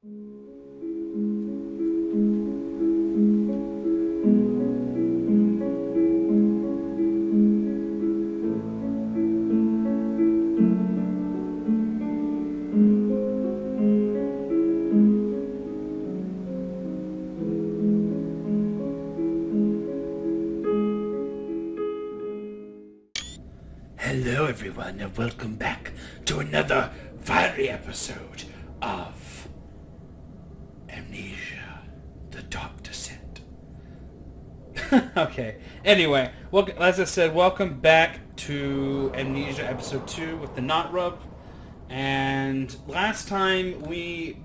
Hello everyone and welcome back to another fiery episode of Amnesia, the Dark Descent. Okay, anyway, as I said, welcome back to Amnesia episode 2 with the Notrub. And last time we,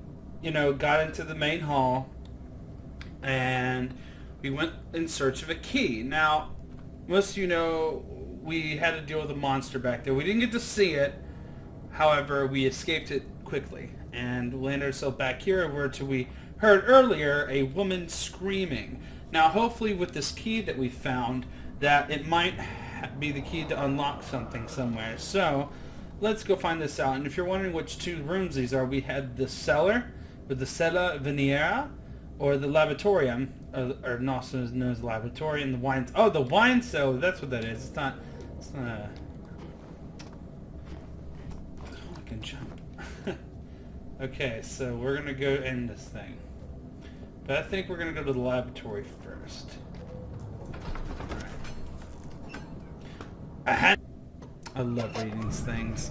got into the main hall and we went in search of a key. Now, most of you know we had to deal with a monster back there. We didn't get to see it. However, we escaped it quickly and landed ourselves back here where we heard earlier a woman screaming. Now, hopefully with this key that we found, that it might be the key to unlock something somewhere. So, let's go find this out. And if you're wondering which two rooms these are, we had the cellar with the Sella Veniera, or the Laboratorium, or also known as the Laboratory, and the wine... Oh, the wine cellar, that's what that is. It's not a... Oh, I can jump. Okay, so we're going to go in this thing. But I think we're going to go to the laboratory first. Alright. I love reading these things.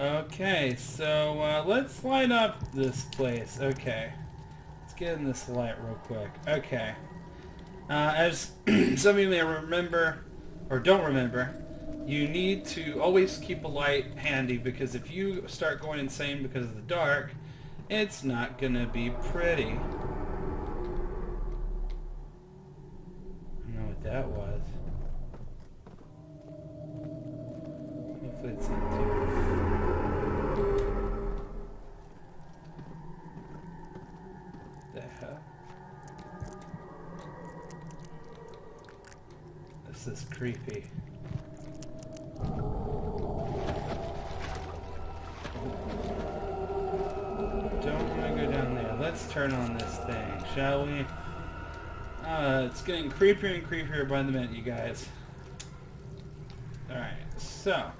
Okay, so let's light up this place. Okay. Let's get in this light real quick. Okay. As some of you may remember, or don't remember, you need to always keep a light handy, because if you start going insane because of the dark, it's not gonna be pretty. I don't know what that was. Hopefully it's not too... The hell? This is creepy. Don't want to go down there. Let's turn on this thing, shall we? It's getting creepier and creepier by the minute, you guys. Alright, so...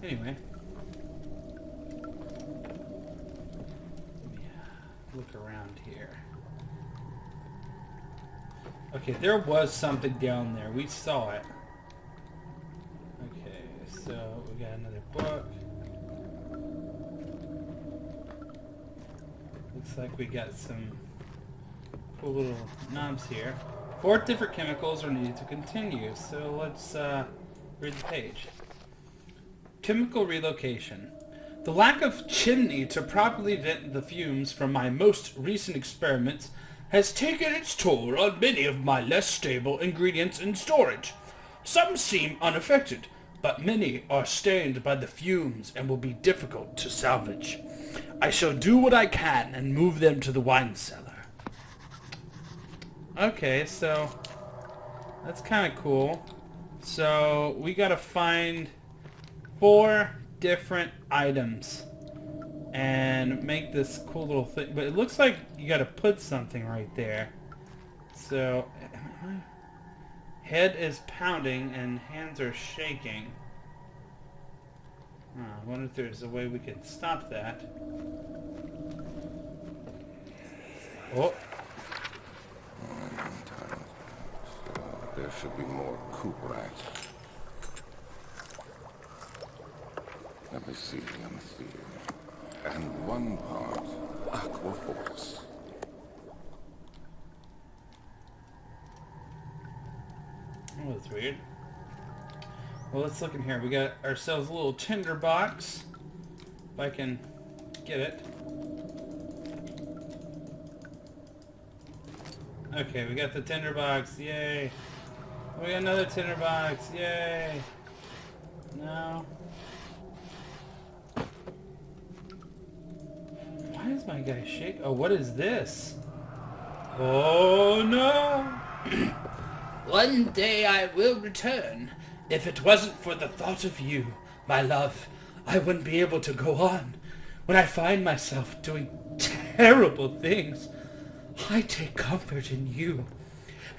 Anyway. Look around here. Okay, there was something down there. We saw it. Okay, so we got another book. Looks like we got some cool little knobs here. 4 different chemicals are needed to continue, so let's read the page. Chemical relocation. The lack of chimney to properly vent the fumes from my most recent experiments has taken its toll on many of my less stable ingredients in storage. Some seem unaffected, but many are stained by the fumes and will be difficult to salvage. I shall do what I can and move them to the wine cellar. Okay, so that's kind of cool. So we gotta find 4 different items and make this cool little thing, but it looks like you gotta put something right there. So head is pounding and hands are shaking. I wonder if there's a way we can stop that. Oh, there should be more coop rats. Let me see. And 1 part aqua force. Oh, that's weird. Well, let's look in here. We got ourselves a little tinder box. If I can get it. Okay, we got the tinder box. Yay. We got another tinder box. Yay. No. Why is my guy shake? Oh, what is this? Oh, no. One day I will return, if it wasn't for the thought of you, my love. I wouldn't be able to go on. When I find myself doing terrible things, I take comfort in you.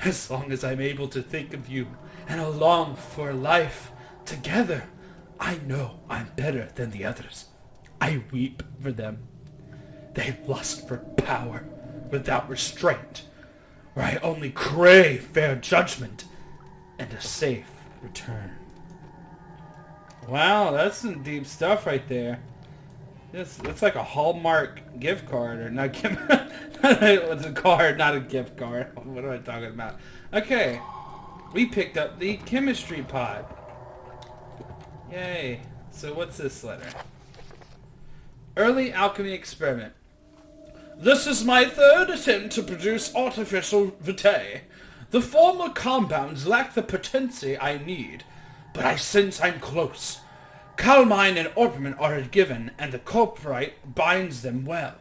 As long as I'm able to think of you and long for life together, I know I'm better than the others. I weep for them. They lust for power without restraint, where I only crave fair judgment and a safe return. Wow, that's some deep stuff right there. It's like a Hallmark gift card, or not gift. It's a card, not a gift card. What am I talking about? Okay, we picked up the chemistry pod. Yay! So what's this letter? Early alchemy experiment. This is my third attempt to produce artificial vitae. The former compounds lack the potency I need, but I sense I'm close. Calmine and orpiment are given, and the culprite binds them well.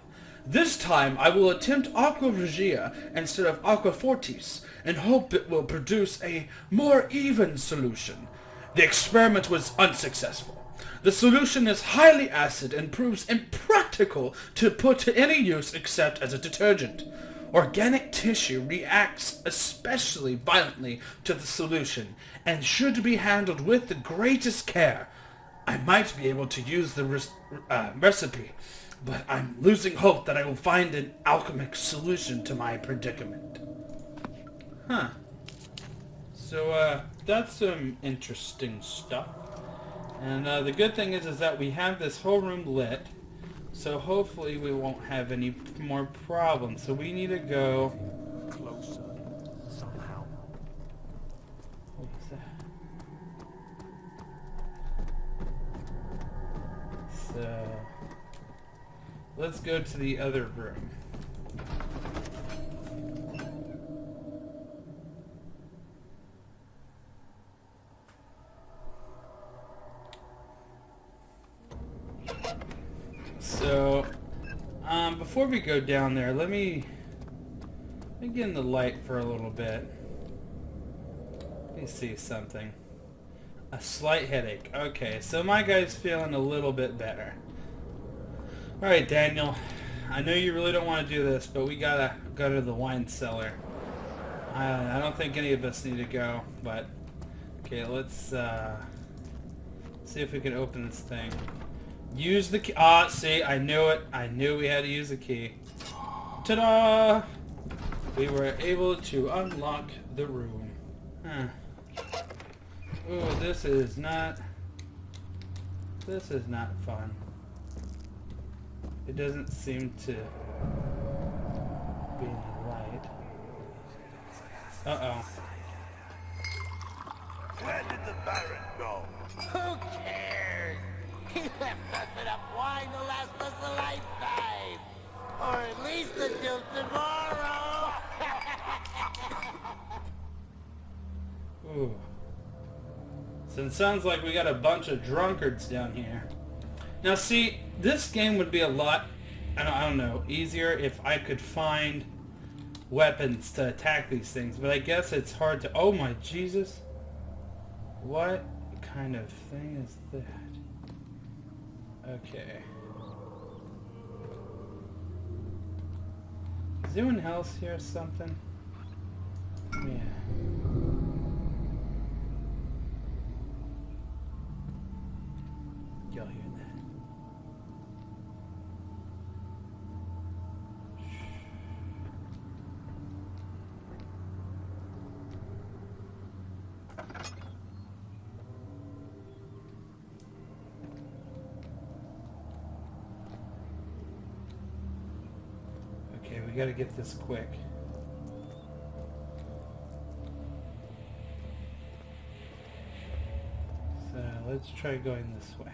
This time I will attempt aqua regia instead of aqua fortis, and hope it will produce a more even solution. The experiment was unsuccessful. The solution is highly acid and proves impractical to put to any use except as a detergent. Organic tissue reacts especially violently to the solution, and should be handled with the greatest care. I might be able to use the recipe, but I'm losing hope that I will find an alchemic solution to my predicament. Huh. So, that's some interesting stuff. And the good thing is that we have this whole room lit, so hopefully we won't have any more problems. So we need to go closer somehow. What's that? So let's go to the other room. So, before we go down there, let me get in the light for a little bit. Let me see something. A slight headache. Okay, so my guy's feeling a little bit better. Alright, Daniel. I know you really don't want to do this, but we gotta go to the wine cellar. I don't think any of us need to go, but... Okay, let's see if we can open this thing. Use the key. Ah, see, I knew it. I knew we had to use the key. Ta-da! We were able to unlock the room. Huh. Ooh, this is not fun. It doesn't seem to be any light. Uh-oh. Where did the Baron go? Who cares? He left us enough wine to last us a lifetime. Or at least until tomorrow. Ooh. So it sounds like we got a bunch of drunkards down here. Now see, this game would be a lot, I don't know, easier if I could find weapons to attack these things. But I guess it's hard to... Oh my Jesus. What kind of thing is that? Okay. Is anyone else hear something? Yeah. Y'all hear that? Okay, we gotta get this quick. So let's try going this way.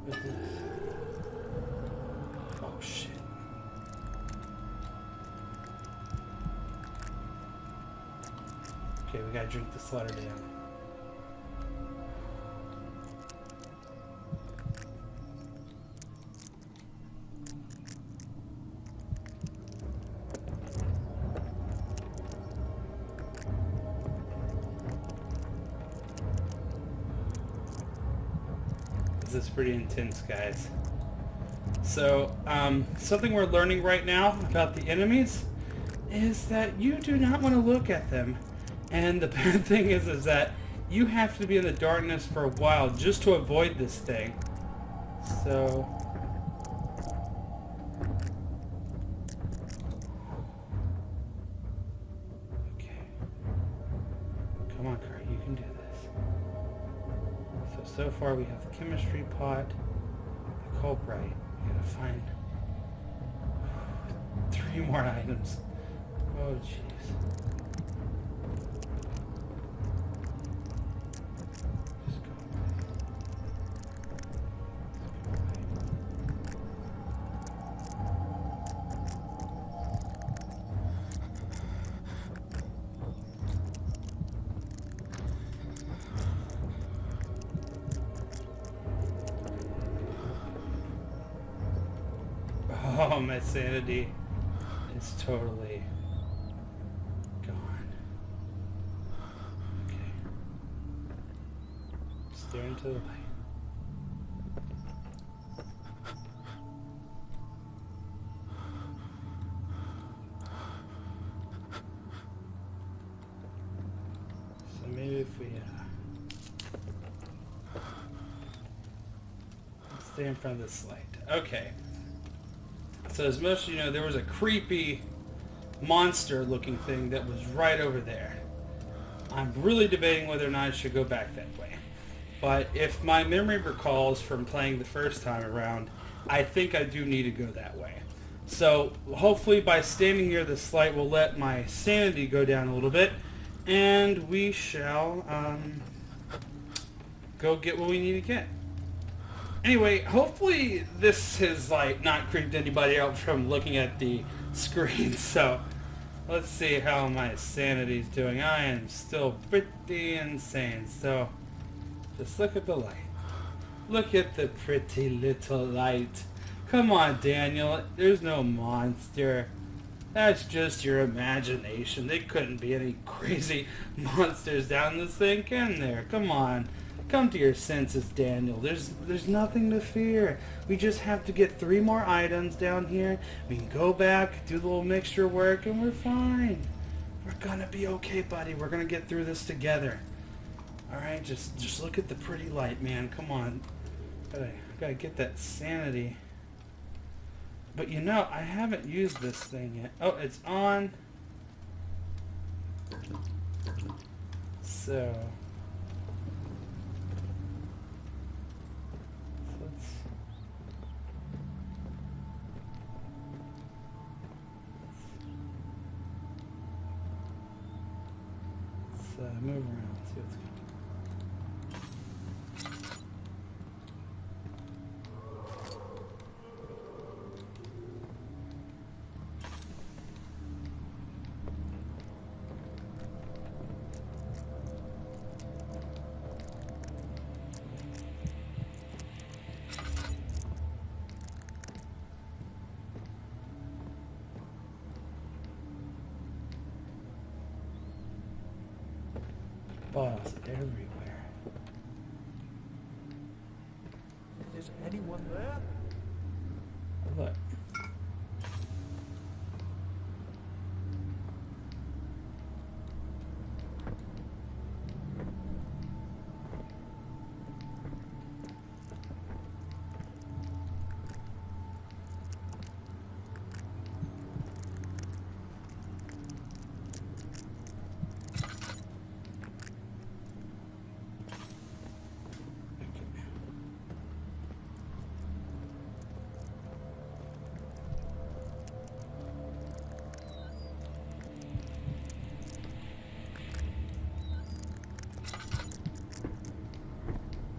What is this? we gotta drink this letter down. This is pretty intense, guys. So, something we're learning right now about the enemies is that you do not want to look at them. And the bad thing is that you have to be in the darkness for a while just to avoid this thing. So... okay. Come on, Kurt, you can do this. So far we have the chemistry pot, the culprit. We gotta find 3 more items. Oh, jeez. Just go away. Oh, my sanity is totally gone. Okay. Stare into the light. So maybe if we stay in front of this light. Okay. So as most of you know, there was a creepy monster looking thing that was right over there. I'm really debating whether or not I should go back that way. But if my memory recalls from playing the first time around, I think I do need to go that way. So hopefully by standing near this light will let my sanity go down a little bit, and we shall go get what we need to get. Anyway, hopefully this has like not creeped anybody out from looking at the screen. So let's see how my sanity's doing. I am still pretty insane. So just look at the light. Look at the pretty little light. Come on, Daniel. There's no monster. That's just your imagination. There couldn't be any crazy monsters down this thing, can there? Come on. Come to your senses, Daniel. There's nothing to fear. We just have to get 3 more items down here. We can go back, do the little mixture work, and we're fine. We're gonna be okay, buddy. We're gonna get through this together. Alright, just look at the pretty light, man. Come on. Gotta get that sanity. But you know, I haven't used this thing yet. Oh, it's on. So... move around, see what's going bottles everywhere. Is anyone there? Look.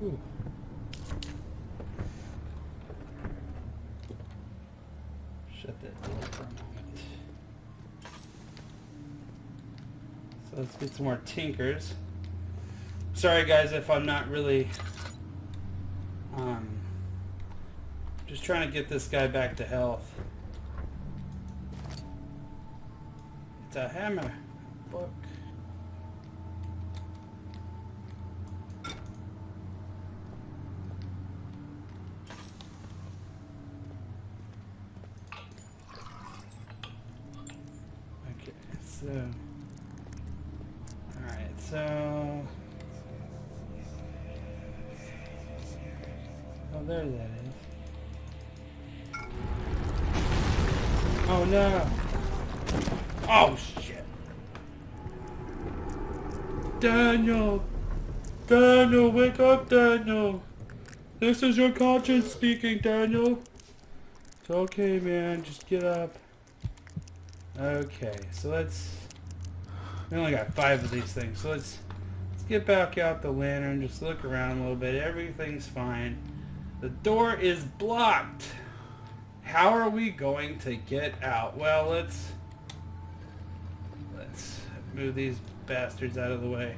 Ooh. Shut that door for a moment. So So let's get some more tinkers. Sorry guys if I'm not really just trying to get this guy back to health. It's a hammer book. Okay, so alright, so oh, there that is. Oh no! Oh shit! Daniel! Daniel, wake up, Daniel! This is your conscience speaking, Daniel! It's okay, man, just get up. Okay, so let's... We only got 5 of these things, so let's get back out the lantern, just look around a little bit. Everything's fine. The door is blocked. How are we going to get out? Well, let's move these bastards out of the way.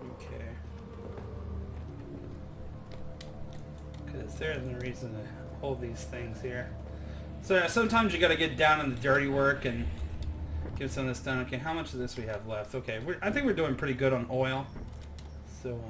Okay. Because there isn't a reason to hold these things here. So sometimes you got to get down in the dirty work and get some of this done. Okay, how much of this we have left? Okay, I think we're doing pretty good on oil. So,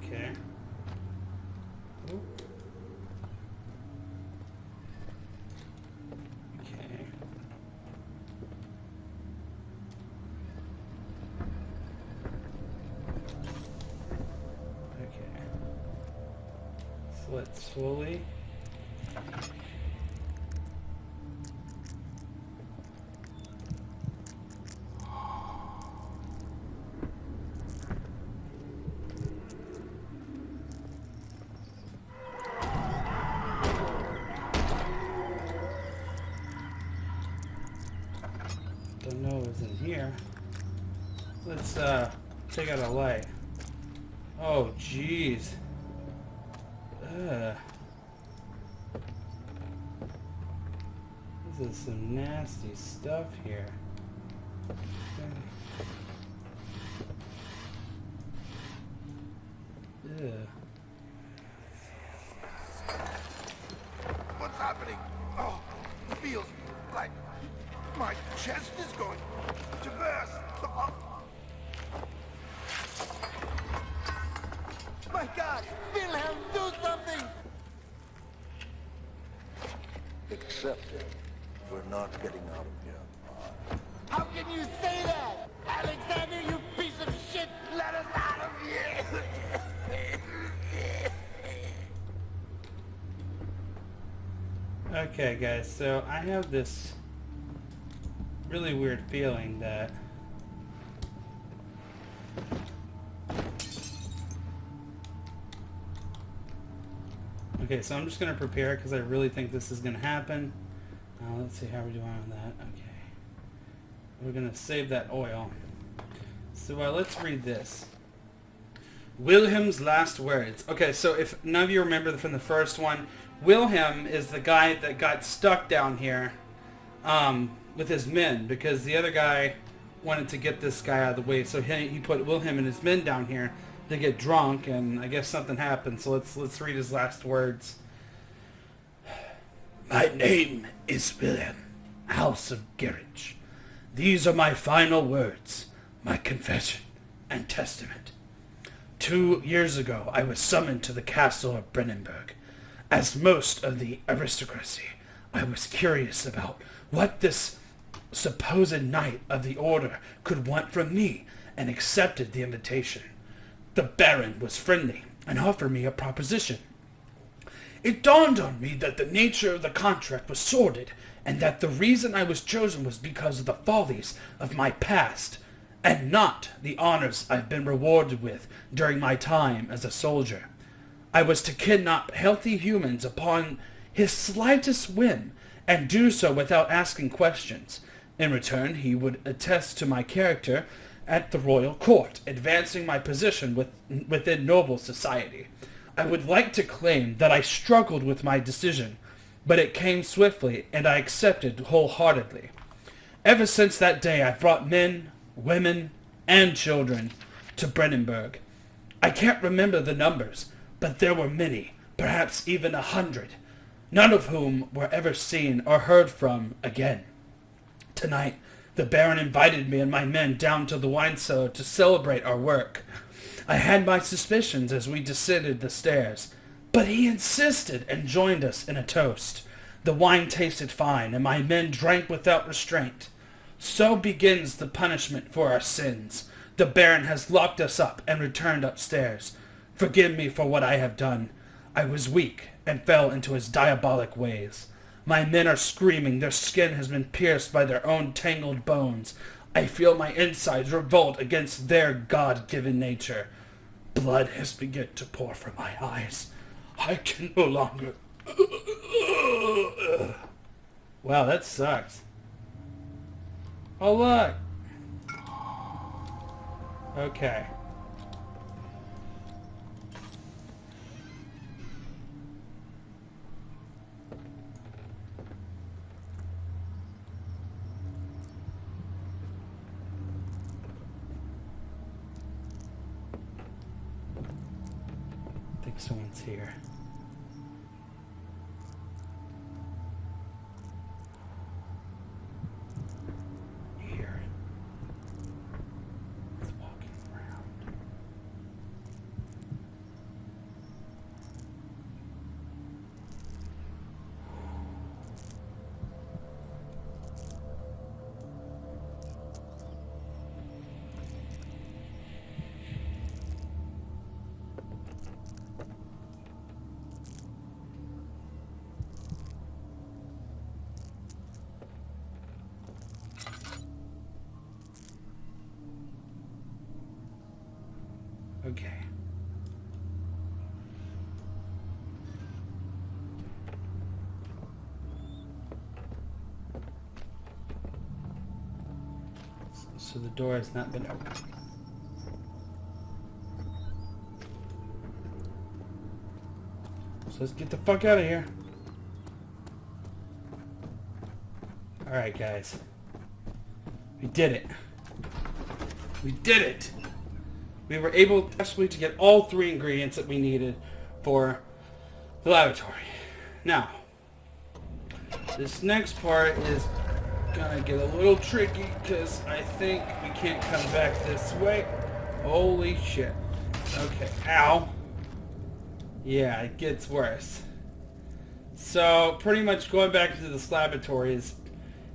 okay. Ooh. Okay. Okay. So let's slowly. Don't know what's in here. Let's take out a light. Oh jeez. This is some nasty stuff here. Ugh. What's happening? Oh, it feels like my chest is going to burst. Oh. My God! Wilhelm, do something! Accept it. We're not getting out of here. How can you say that? Alexander, you piece of shit! Let us out of here! Okay guys, so I have this really weird feeling that okay, so I'm just going to prepare because I really think this is going to happen. Let's see how we're doing on that. Okay. We're going to save that oil. So let's read this. Wilhelm's last words. Okay, so if none of you remember from the first one, Wilhelm is the guy that got stuck down here with his men because the other guy wanted to get this guy out of the way. So he put Wilhelm and his men down here to get drunk, and I guess something happened. So let's read his last words. My name is Wilhelm, House of Gerich. These are my final words, my confession and testament. 2 years ago, I was summoned to the castle of Brennenburg. As most of the aristocracy, I was curious about what this supposed knight of the order could want from me, and accepted the invitation. The Baron was friendly and offered me a proposition. It dawned on me that the nature of the contract was sordid, and that the reason I was chosen was because of the follies of my past, and not the honors I've been rewarded with during my time as a soldier. I was to kidnap healthy humans upon his slightest whim, and do so without asking questions. In return, he would attest to my character at the royal court, advancing my position within noble society. I would like to claim that I struggled with my decision, but it came swiftly, and I accepted wholeheartedly. Ever since that day, I've brought men, women, and children to Brennenburg. I can't remember the numbers, but there were many, perhaps even 100, none of whom were ever seen or heard from again. Tonight, the Baron invited me and my men down to the wine cellar to celebrate our work. I had my suspicions as we descended the stairs, but he insisted and joined us in a toast. The wine tasted fine, and my men drank without restraint. So begins the punishment for our sins. The Baron has locked us up and returned upstairs. Forgive me for what I have done. I was weak and fell into his diabolic ways. My men are screaming. Their skin has been pierced by their own tangled bones. I feel my insides revolt against their God-given nature. Blood has begun to pour from my eyes. I can no longer... Wow, that sucks. Oh, look. Okay. I think someone's here. Here. It's walking around. Okay. So the door has not been opened. So let's get the fuck out of here. Alright, guys. We did it. We did it! We were able successfully to get all 3 ingredients that we needed for the laboratory. Now, this next part is gonna get a little tricky because I think we can't come back this way. Holy shit. Okay, ow. Yeah, it gets worse. So, pretty much going back to this laboratory is,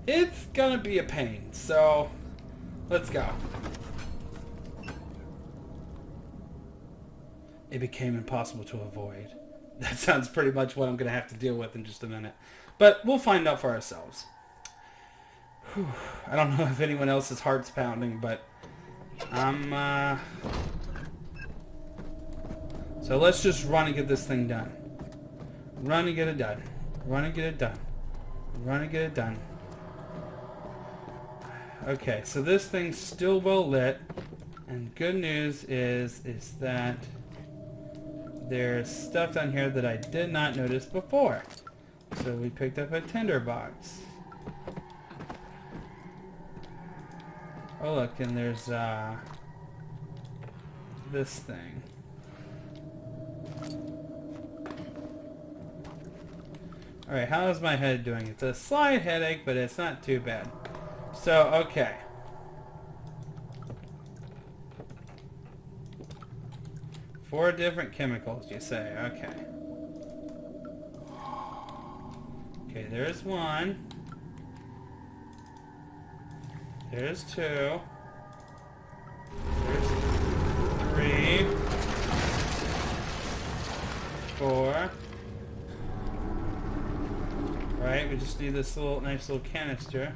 it's gonna be a pain. So, let's go. It became impossible to avoid. That sounds pretty much what I'm going to have to deal with in just a minute. But we'll find out for ourselves. Whew. I don't know if anyone else's heart's pounding, but so let's just run and get this thing done. Run and get it done. Run and get it done. Run and get it done. Okay, so this thing's still well lit. And good news is that there's stuff down here that I did not notice before. So we picked up a tinderbox. Oh look, and there's this thing. Alright, how is my head doing? It's a slight headache, but it's not too bad. So, okay. Four different chemicals, you say. Okay. Okay, there's one. There's two. There's 3. 4. we just need this little nice little canister.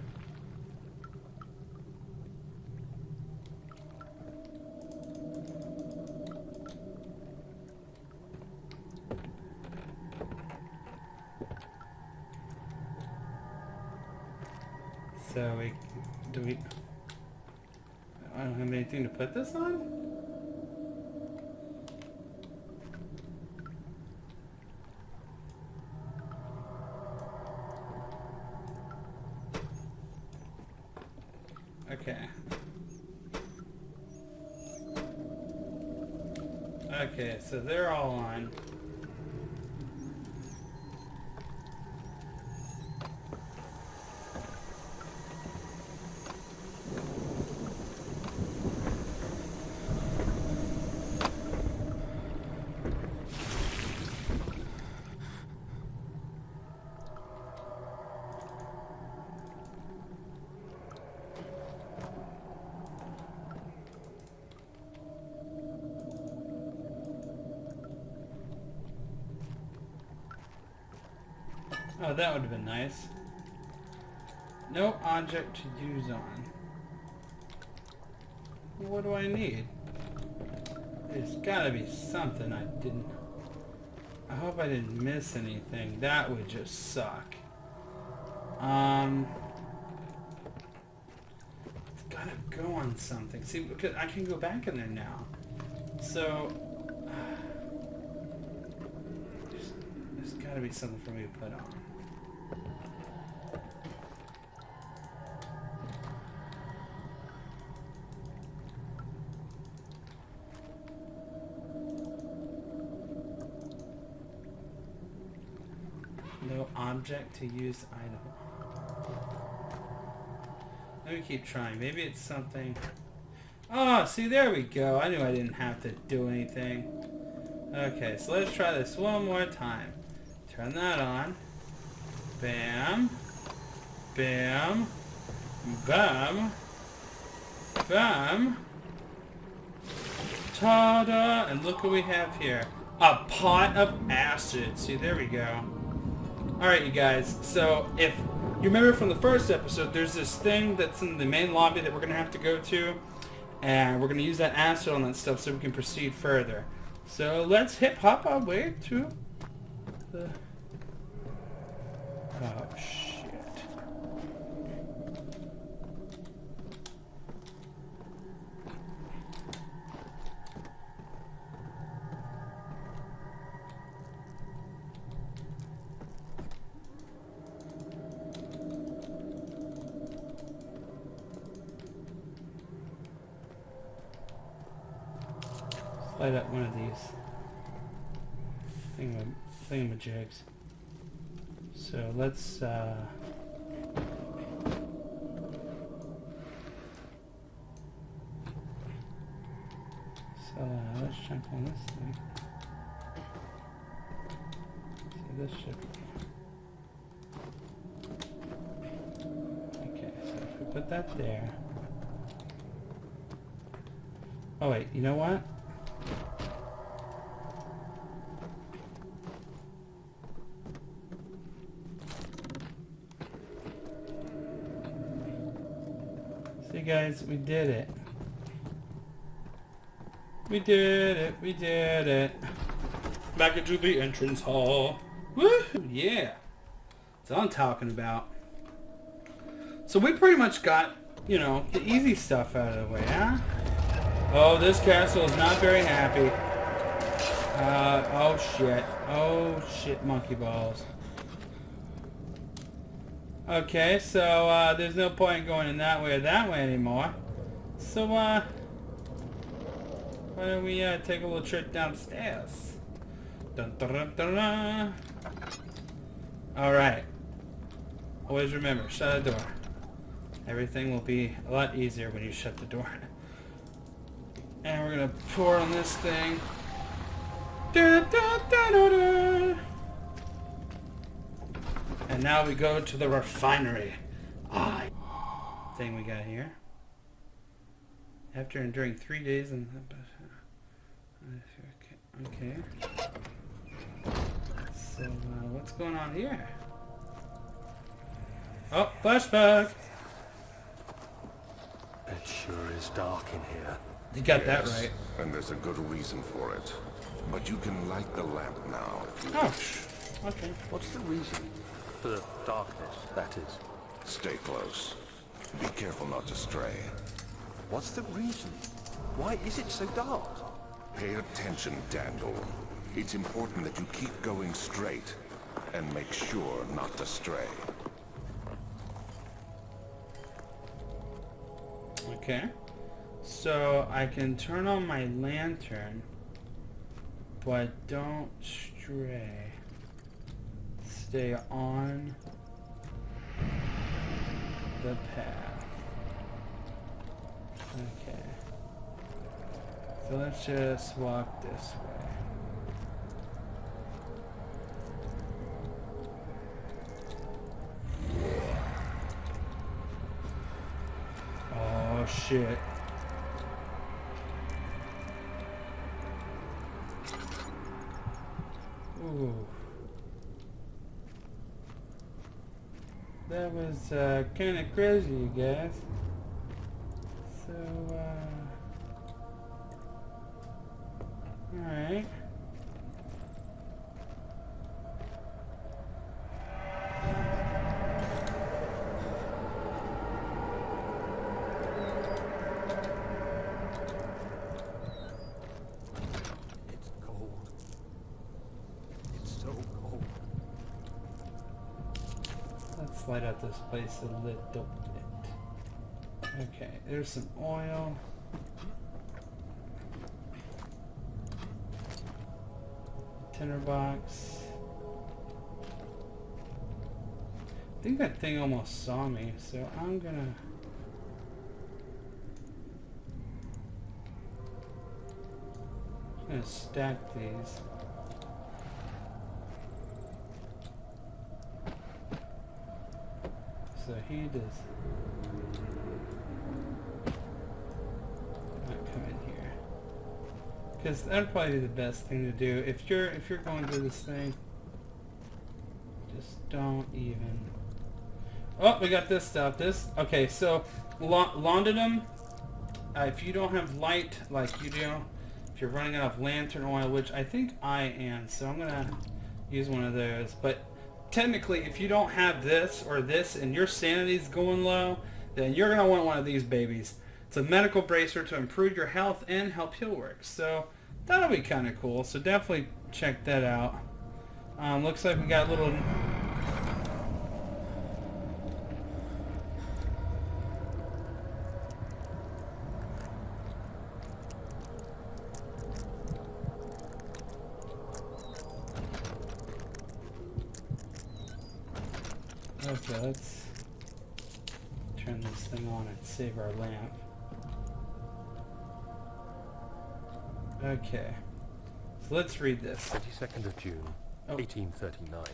So I don't have anything to put this on? Okay. Okay, so they're all on. Oh, that would have been nice. No object to use on. What do I need? There's gotta be something I didn't... I hope I didn't miss anything. That would just suck. It's gotta go on something. See, because I can go back in there now. So... there's gotta be something for me to put on. No object to use item. Let me keep trying. Maybe it's something... Oh, see, there we go. I knew I didn't have to do anything. Okay, so let's try this one more time. Turn that on. Bam. Bam. Bam. Bam. Ta-da! And look what we have here. A pot of acid. See, there we go. Alright, you guys. So, if you remember from the first episode, there's this thing that's in the main lobby that we're going to have to go to. And we're going to use that acid on that stuff so we can proceed further. So, let's hip-hop our way to the... Oh, shit. Light up one of these thingamajigs. So let's so let's jump on this thing. So this should okay, so if we put that there. Oh wait, you know what? See guys, we did it. We did it, we did it. Back into the entrance hall. Woohoo, yeah. That's what I'm talking about. So we pretty much got, you know, the easy stuff out of the way, huh? Oh, this castle is not very happy. Oh shit. Oh shit, monkey balls. Okay, so there's no point in going in that way or that way anymore. So why don't we take a little trip downstairs? Dun, dun, dun, dun, dun. All right. Always remember, shut the door. Everything will be a lot easier when you shut the door. And we're gonna pour on this thing. Da, da, da, da, da. And now we go to the refinery. Thing we got here. After enduring 3 days in okay. So what's going on here? Oh, flashback. It sure is dark in here. You got that Yes, right. and there's a good reason for it. But you can light the lamp now if you Oh, wish. okay. What's the reason? For the darkness, that is. Stay close. Be careful not to stray. What's the reason? Why is it so dark? Pay attention, Daniel. It's important that you keep going straight and make sure not to stray. Okay. So I can turn on my lantern, but don't stray. Stay on the path. Okay. So let's just walk this way. Oh shit. Ooh. That was kind of crazy, you guys. So, alright. It's cold. It's so cold. Let's light up this place a little bit. Okay, there's some oil. Tinderbox. I think that thing almost saw me, so I'm gonna... stack these. So he does not come in here, because that'd probably be the best thing to do if you're going through this thing. Just don't even. Oh, we got this stuff. Okay. So laudanum. If you don't have light like you do, if you're running out of lantern oil, which I think I am, so I'm gonna use one of those. But technically, if you don't have this or this and your sanity's going low, then you're going to want one of these babies. It's a medical bracer to improve your health and help heal work. So that'll be kind of cool. So definitely check that out. Looks like we got a little... Okay, let's turn this thing on and save our lamp. Okay, so let's read this. 22nd of June, Oh. 1839.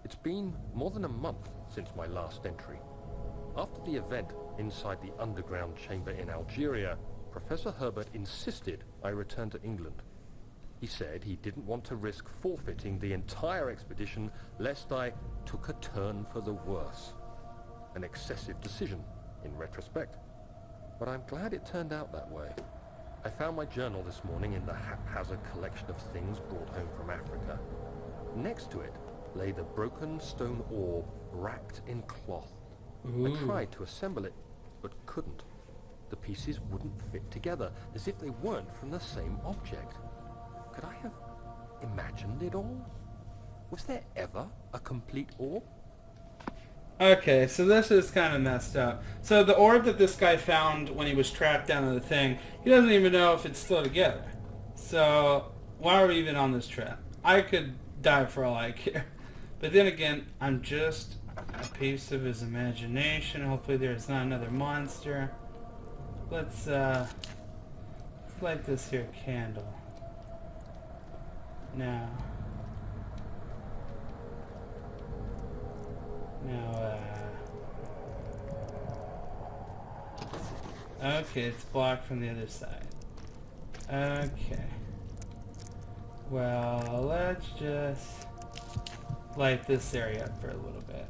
It's been more than a month since my last entry. After the event inside the underground chamber in Algeria, Professor Herbert insisted I return to England. He said he didn't want to risk forfeiting the entire expedition lest I took a turn for the worse. An excessive decision, in retrospect. But I'm glad it turned out that way. I found my journal this morning in the haphazard collection of things brought home from Africa. Next to it lay the broken stone orb wrapped in cloth. Ooh. I tried to assemble it, but couldn't. The pieces wouldn't fit together, as if they weren't from the same object. Could I have imagined it all? Was there ever a complete orb? Okay, so this is kind of messed up. So the orb that this guy found when he was trapped down in the thing, he doesn't even know if it's still together. So why are we even on this trip? I could die for all I care. But then again, I'm just a piece of his imagination. Hopefully there's not another monster. Let's light this here candle. Now, okay, it's blocked from the other side. Okay. Well, let's just light this area up for a little bit.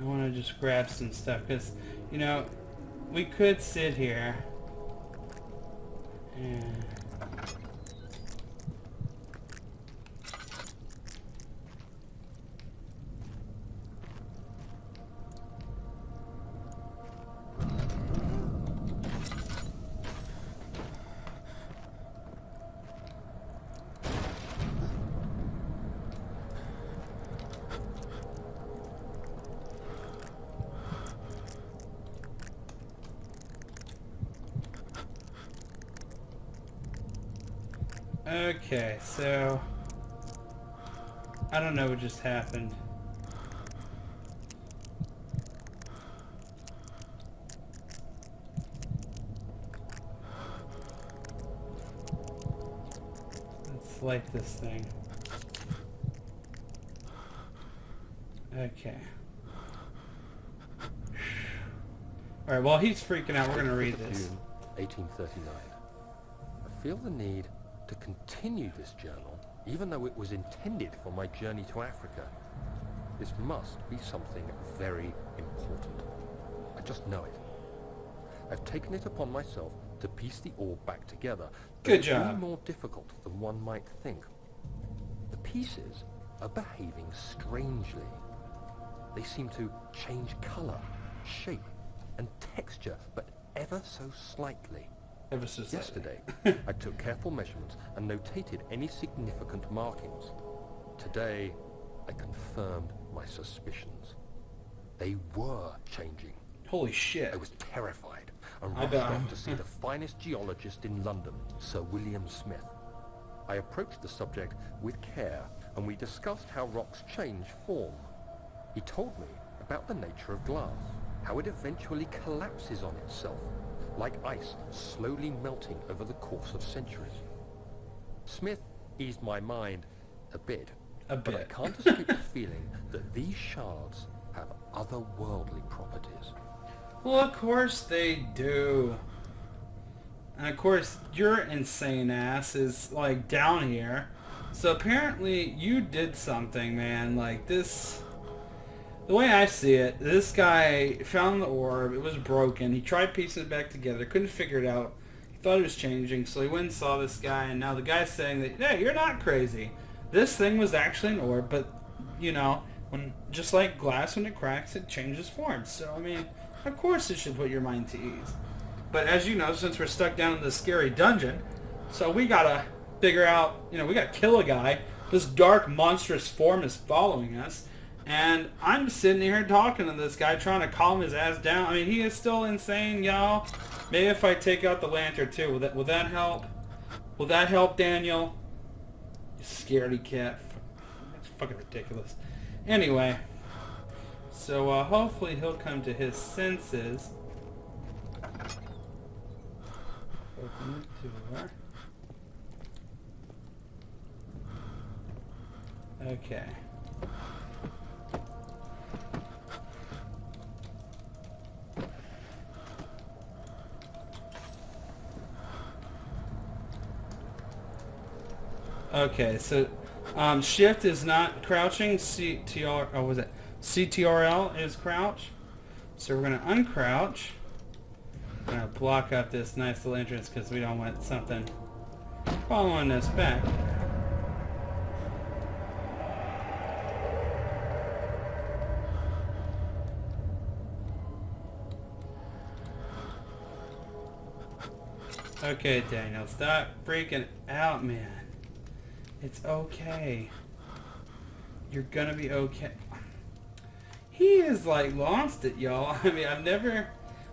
I want to just grab some stuff because, you know, we could sit here and... Okay, so I don't know what just happened. Let's light this thing. Okay. Alright, while he's freaking out, we're going to read this. June 1839. I feel the need to continue this journal, even though it was intended for my journey to Africa. This must be something very important. I just know it. I've taken it upon myself to piece the orb back together. Good It's really job. more difficult than one might think. The pieces are behaving strangely. They seem to change color, shape, and texture, but ever so slightly. Ever so slightly. Yesterday, I took careful measurements and notated any significant markings. Today, I confirmed my suspicions. They were changing. Holy shit. I was terrified and I rushed bet. off to see the finest geologist in London, Sir William Smith. I approached the subject with care, and we discussed how rocks change form. He told me about the nature of glass, how it eventually collapses on itself, like ice slowly melting over the course of centuries. Smith eased my mind a bit, but I can't escape the feeling that these shards have otherworldly properties. Well, of course they do. And of course, your insane ass is, like, down here. So apparently you did something, man. Like, this... The way I see it, this guy found the orb, it was broken, he tried piecing it back together, couldn't figure it out, he thought it was changing, so he went and saw this guy, and now the guy's saying that, hey, you're not crazy. This thing was actually an orb, but, you know, when just like glass, when it cracks, it changes form. So, I mean, of course it should put your mind to ease. But as you know, since we're stuck down in this scary dungeon, so we gotta figure out, you know, we gotta kill a guy, this dark, monstrous form is following us, and I'm sitting here talking to this guy, trying to calm his ass down. I mean, he is still insane, y'all. Maybe if I take out the lantern too, will that help? Will that help, Daniel? You scaredy cat. It's fucking ridiculous. Anyway, so hopefully he'll come to his senses. Open the door. Okay. Okay, so shift is not crouching. CTR, oh, was it? CTRL is crouch. So we're gonna uncrouch. We're gonna block up this nice little entrance because we don't want something following us back. Okay, Daniel, stop freaking out, man. It's okay. You're gonna be okay. He is like lost it, y'all. I mean,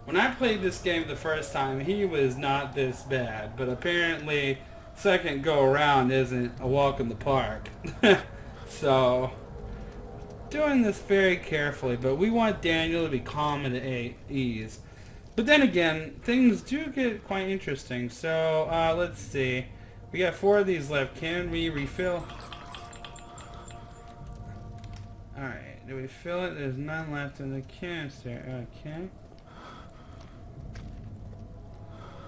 when I played this game the first time, he was not this bad. But apparently, second go around isn't a walk in the park. So, doing this very carefully. But we want Daniel to be calm and at ease. But then again, things do get quite interesting. So, let's see. We got 4 of these left. Can we refill? Alright, do we fill it? There's none left in the canister. Okay.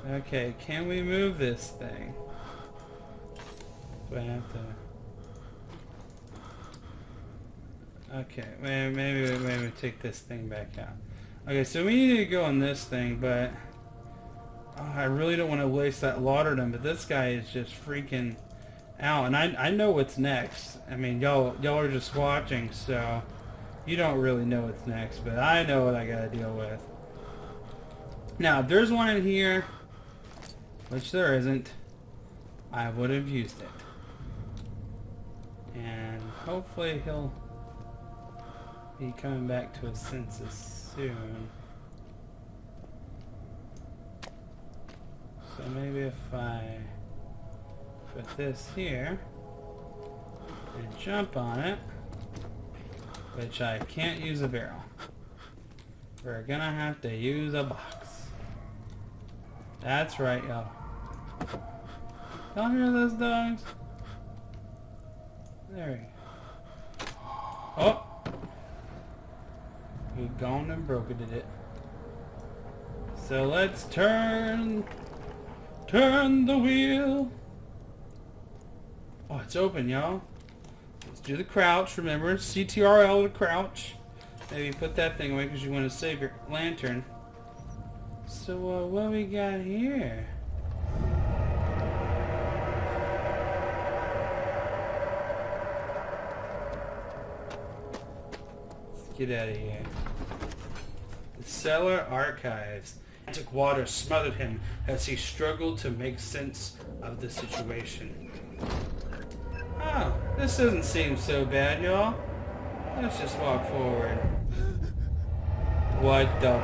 Okay, can we move this thing? Do I have to... Okay, maybe take this thing back out. Okay, so we need to go on this thing, but I really don't want to waste that laudanum. But this guy is just freaking out, and I know what's next. I mean, y'all are just watching, so you don't really know what's next, but I know what I gotta deal with. Now, if there's one in here, which there isn't, I would have used it. And hopefully he'll be coming back to his senses soon. So maybe if I put this here and jump on it, which I can't use a barrel, we're gonna have to use a box. That's right, y'all. Y'all hear those dogs? There we go. Oh! He gone and broke it. So let's turn the wheel. Oh, it's open, y'all. Let's do the crouch. Remember, CTRL to crouch. Maybe put that thing away because you want to save your lantern. So what we got here? Let's get out of here. The cellar archives. Atlantic water smothered him as he struggled to make sense of the situation. Oh, this doesn't seem so bad, y'all. Let's just walk forward. What the...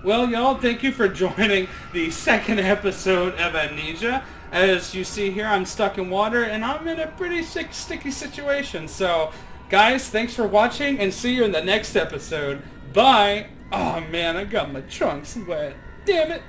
Well, y'all, thank you for joining the second episode of Amnesia. As you see here, I'm stuck in water, and I'm in a pretty sticky situation. So, guys, thanks for watching, and see you in the next episode. Bye! Oh, man, I got my trunks wet. Damn it!